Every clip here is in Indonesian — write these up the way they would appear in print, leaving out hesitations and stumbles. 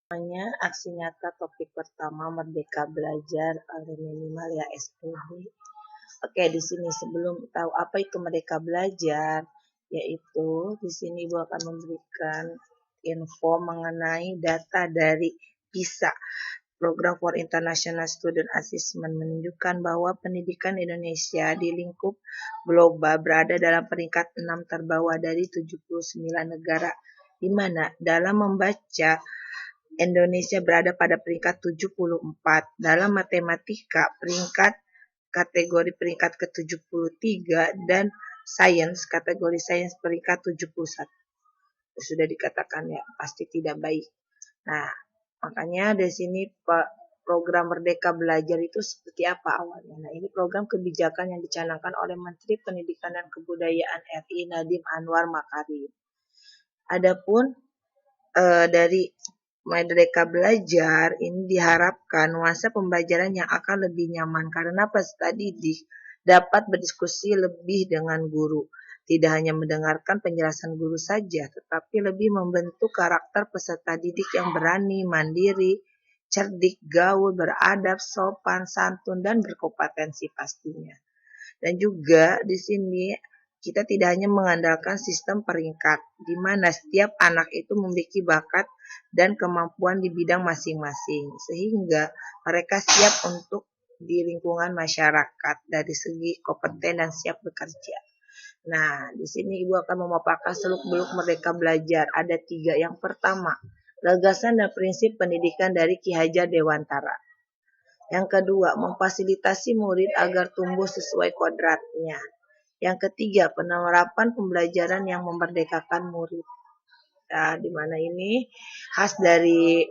Aksi nyata topik pertama Merdeka Belajar oleh Minimalia SPD. Oke, di sini sebelum tahu apa itu Merdeka Belajar, yaitu di sini Ibu akan memberikan info mengenai data dari PISA, Program for International Student Assessment, menunjukkan bahwa pendidikan Indonesia di lingkup global berada dalam peringkat 6 terbawah dari 79 negara, di mana dalam membaca Indonesia berada pada peringkat 74, dalam matematika kategori peringkat ke-73, dan sains kategori sains peringkat 71. Sudah dikatakan ya, pasti tidak baik. Nah, makanya di sini program Merdeka Belajar itu seperti apa awalnya. Nah, ini program kebijakan yang dicanangkan oleh Menteri Pendidikan dan Kebudayaan RI Nadiem Anwar Makarim. Adapun dari Merdeka Belajar ini diharapkan nuansa pembelajaran yang akan lebih nyaman karena peserta didik dapat berdiskusi lebih dengan guru. Tidak hanya mendengarkan penjelasan guru saja, tetapi lebih membentuk karakter peserta didik yang berani, mandiri, cerdik, gaul, beradab, sopan, santun, dan berkompetensi pastinya. Dan juga di sini kita tidak hanya mengandalkan sistem peringkat, di mana setiap anak itu memiliki bakat dan kemampuan di bidang masing-masing, sehingga mereka siap untuk di lingkungan masyarakat dari segi kompeten dan siap bekerja. Nah, di sini Ibu akan memaparkan seluk-beluk Merdeka Belajar. Ada 3. Yang pertama, gagasan dan prinsip pendidikan dari Ki Hajar Dewantara. Yang kedua, memfasilitasi murid agar tumbuh sesuai kodratnya. Yang ketiga, penerapan pembelajaran yang memerdekakan murid. Nah, di mana ini khas dari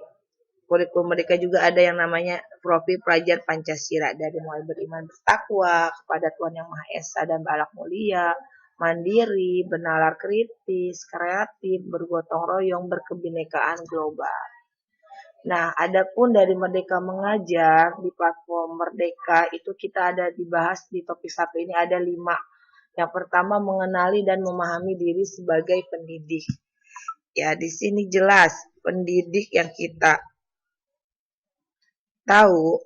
kurikulum mereka juga ada yang namanya profil pelajar Pancasila, dari mulai beriman bertakwa kepada Tuhan Yang Maha Esa dan berakhlak mulia, mandiri, bernalar kritis, kreatif, bergotong royong, berkebinekaan global. Nah, adapun dari Merdeka Mengajar di platform Merdeka itu kita ada dibahas di topik 1 ini ada 5. Yang pertama, mengenali dan memahami diri sebagai pendidik. Ya, di sini jelas pendidik yang kita tahu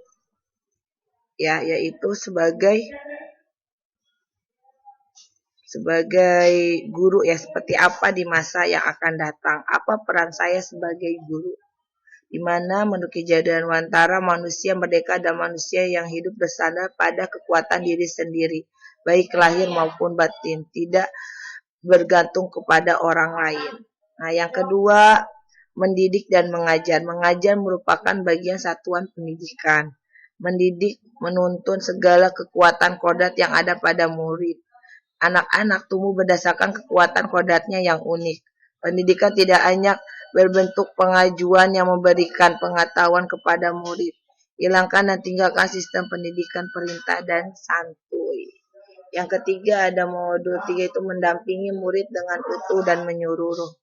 ya, yaitu sebagai guru ya, seperti apa di masa yang akan datang, apa peran saya sebagai guru, di mana menurut Ki Hajar Dewantara manusia merdeka dan manusia yang hidup bersandar pada kekuatan diri sendiri, baik lahir maupun batin, tidak bergantung kepada orang lain. Nah, yang kedua, mendidik dan mengajar. Mengajar merupakan bagian satuan pendidikan. Mendidik menuntun segala kekuatan kodrat yang ada pada murid. Anak-anak tumbuh berdasarkan kekuatan kodratnya yang unik. Pendidikan tidak hanya berbentuk pengajuan yang memberikan pengetahuan kepada murid. Hilangkan dan tinggalkan sistem pendidikan perintah dan santuy. Yang ketiga ada modul 3 itu mendampingi murid dengan utuh dan menyeluruh.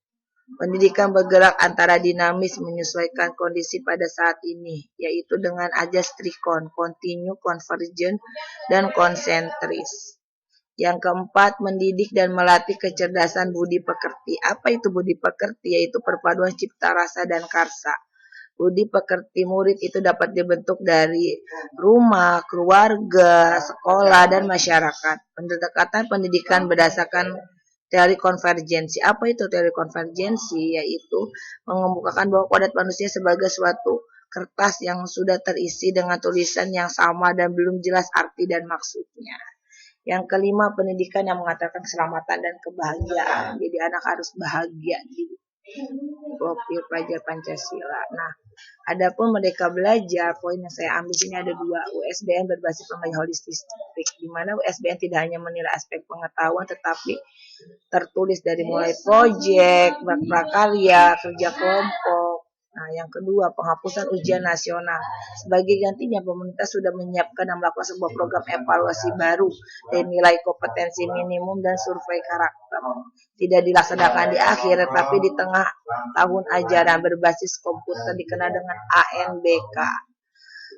Pendidikan bergerak antara dinamis menyesuaikan kondisi pada saat ini, yaitu dengan ajas trikon, kontinu, konvergen, dan konsentris. Yang keempat, mendidik dan melatih kecerdasan budi pekerti. Apa itu budi pekerti? Yaitu perpaduan cipta rasa dan karsa. Budi pekerti murid itu dapat dibentuk dari rumah, keluarga, sekolah, dan masyarakat. Pendekatan pendidikan berdasarkan teori konvergensi. Apa itu teori konvergensi? Yaitu mengemukakan bahwa kodrat manusia sebagai suatu kertas yang sudah terisi dengan tulisan yang sama dan belum jelas arti dan maksudnya. Yang kelima, pendidikan yang mengatakan keselamatan dan kebahagiaan. Jadi anak harus bahagia di profil pelajar Pancasila. Nah, adapun Merdeka Belajar, poin yang saya ambil sini ada 2, USBN berbasis pembelajaran holistik, di mana USBN tidak hanya menilai aspek pengetahuan, tetapi tertulis dari mulai proyek, prakarya, kerja kelompok. Nah, yang kedua, penghapusan ujian nasional. Sebagai gantinya, pemerintah sudah menyiapkan dan melakukan sebuah program evaluasi baru dari nilai kompetensi minimum dan survei karakter. Tidak dilaksanakan di akhir, tetapi di tengah tahun ajaran berbasis komputer dikenal dengan ANBK.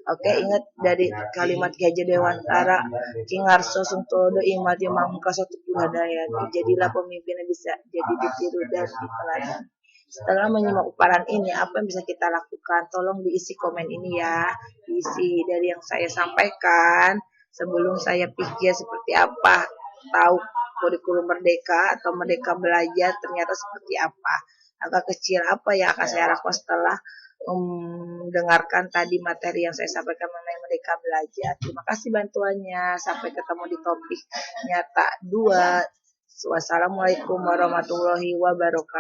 Oke, ingat dari kalimat Ki Hajar Dewantara, King Arso Sungtodo Imati Mangkaso Tuladaya. Jadilah pemimpin yang bisa jadi ditiru dan diteladan. Setelah menyimak paparan ini, apa yang bisa kita lakukan? Tolong diisi komen ini ya, diisi dari yang saya sampaikan. Sebelum saya pikir seperti apa, tahu kurikulum Merdeka atau Merdeka Belajar ternyata seperti apa. Angka kecil apa yang akan saya lakukan setelah mendengarkan tadi materi yang saya sampaikan mengenai Merdeka Belajar. Terima kasih bantuannya. Sampai ketemu di topik nyata 2. Wassalamualaikum warahmatullahi wabarakatuh.